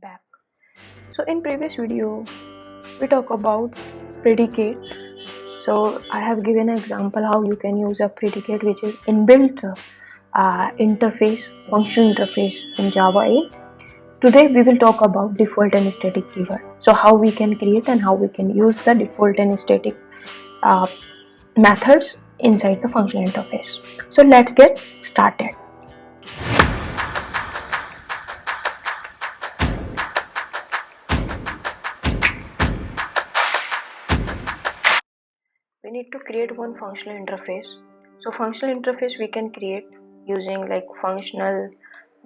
back. So in previous video we talk about predicate. So I have given an example how you can use a predicate which is inbuilt interface, function interface in Java 8. Today we will talk about default and static keyword. So how we can create and how we can use the default and static uh, methods inside the function interface. So let's get started. We need to create one functional interface. So functional interface we can create using like functional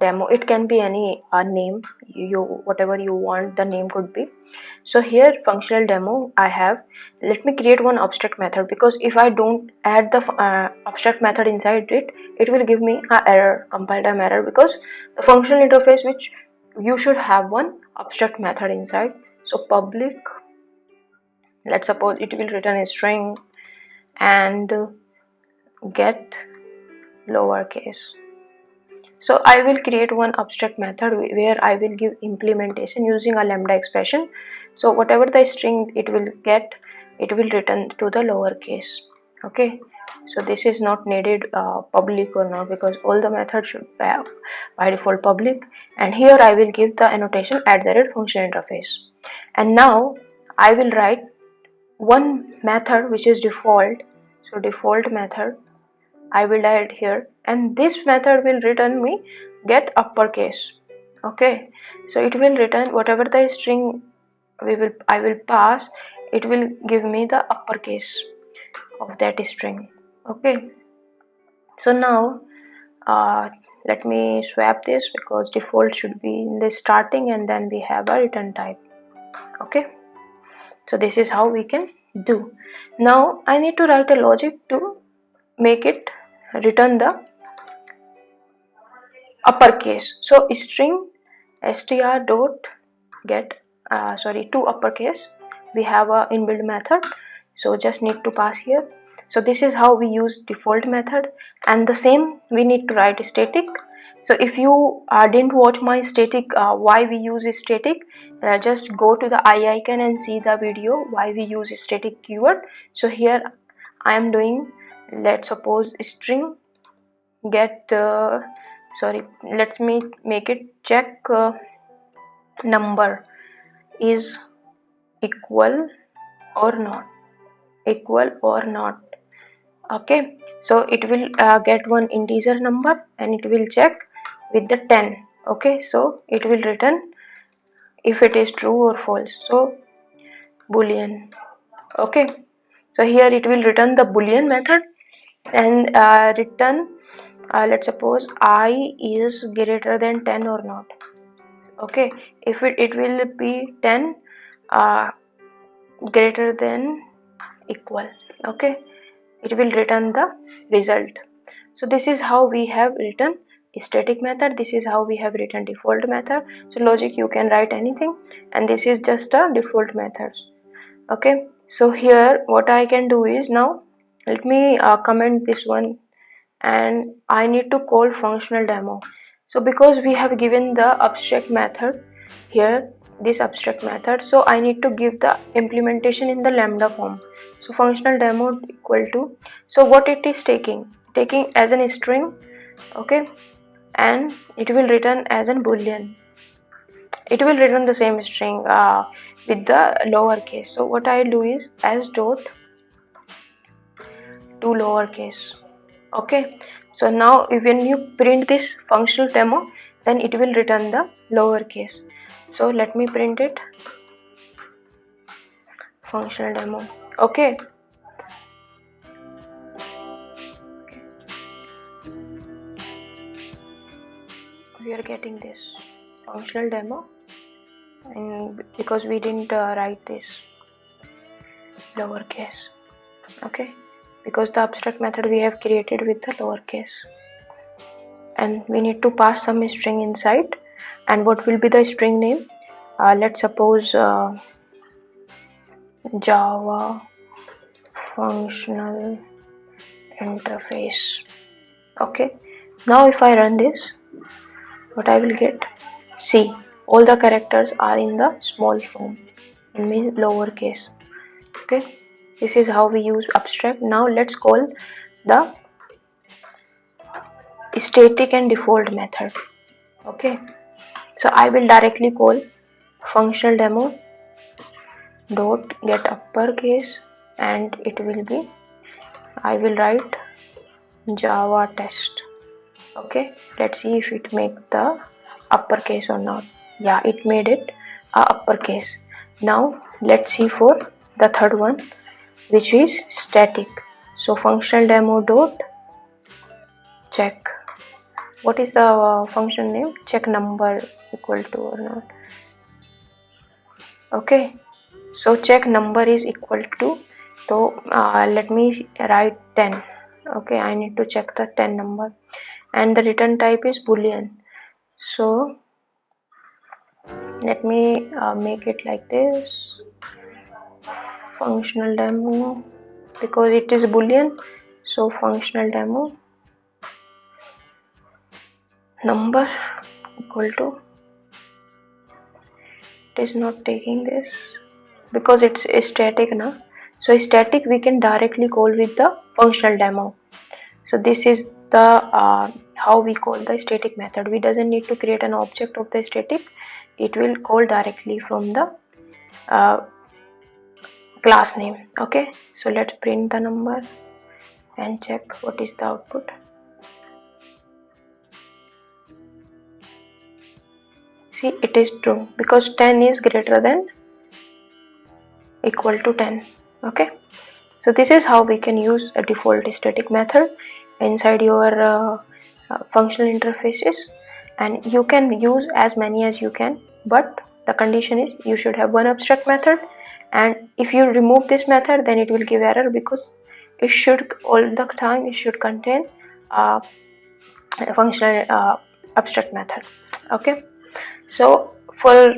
demo. It can be any name, you whatever you want the name could be. So here functional demo I have. Let me create one abstract method, because if I don't add the abstract method inside it, it will give me a error, compile time error, because the functional interface which you should have one abstract method inside. So public, let's suppose it will return a string and get lowercase. So I will create one abstract method where I will give implementation using a lambda expression. So whatever the string it will get, it will return to the lowercase. Okay, so this is not needed public or not, because all the methods should be by default public. And here I will give the annotation @function interface. And now I will write one method which is default. So default method I will add here, and this method will return me get uppercase. Okay, so it will return whatever the string I will pass, it will give me the uppercase of that string. Okay, so now let me swap this, because default should be in the starting and then we have a return type. Okay, so this is how we can do. Now I need to write a logic to make it return the uppercase. So string str dot get to uppercase, we have a inbuilt method, so just need to pass here. So this is how we use default method, and the same we need to write static. So if you didn't watch my static why we use static, just go to the I icon and see the video why we use static keyword. So here I am doing, let's suppose string get let me make it check number is equal or not. Okay, so it will get one integer number and it will check with the 10. Okay, so it will return if it is true or false. So boolean. Okay, so here it will return the boolean method and return let's suppose I is greater than 10 or not. Okay, if it will be 10 greater than equal. Okay, it will return the result. So this is how we have written static method, this is how we have written default method. So logic you can write anything, and this is just a default method. Okay, so here what I can do is, now let me comment this one, and I need to call functional demo. So because we have given the abstract method here, this abstract method, so I need to give the implementation in the lambda form. So functional demo equal to, so what it is taking as an string. Okay, and it will return as an boolean, it will return the same string with the lowercase. So what I'll do is as dot to lowercase. Okay, so now when you print this functional demo, then it will return the lowercase. So let me print it, functional demo. Okay, we are getting this functional demo, and because we didn't write this lowercase. Okay, because the abstract method we have created with the lowercase, and we need to pass some string inside. And what will be the string name? Let's suppose Java functional interface. Okay, now if I run this, what I will get, C. all the characters are in the small form, it means lowercase. Okay, this is how we use abstract. Now let's call the static and default method. Okay, so I will directly call functional demo dot get uppercase, and it will be, I will write Java test. Okay, let's see if it make the uppercase or not. Yeah, it made it uppercase. Now let's see for the third one, which is static. So functional demo dot check, what is the function name, check number equal to or not. Okay, so check number is equal to, so let me write 10. Okay, I need to check the 10 number, and the return type is boolean. So let me make it like this, functional demo, because it is boolean, so functional demo number equal to, it is not taking this because it's static now. So static we can directly call with the functional demo. So this is the how we call the static method. We doesn't need to create an object of the static, it will call directly from the class name. Okay, so let's print the number and check what is the output. See, it is true because 10 is greater than equal to 10. Okay, so this is how we can use a default static method inside your functional interfaces, and you can use as many as you can, but the condition is you should have one abstract method, and if you remove this method then it will give error, because it should all the time it should contain a functional abstract method. Okay, so for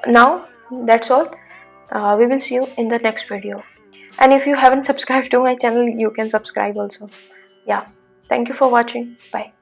now that's all. We will see you in the next video, and if you haven't subscribed to my channel you can subscribe also. Yeah, thank you for watching. Bye.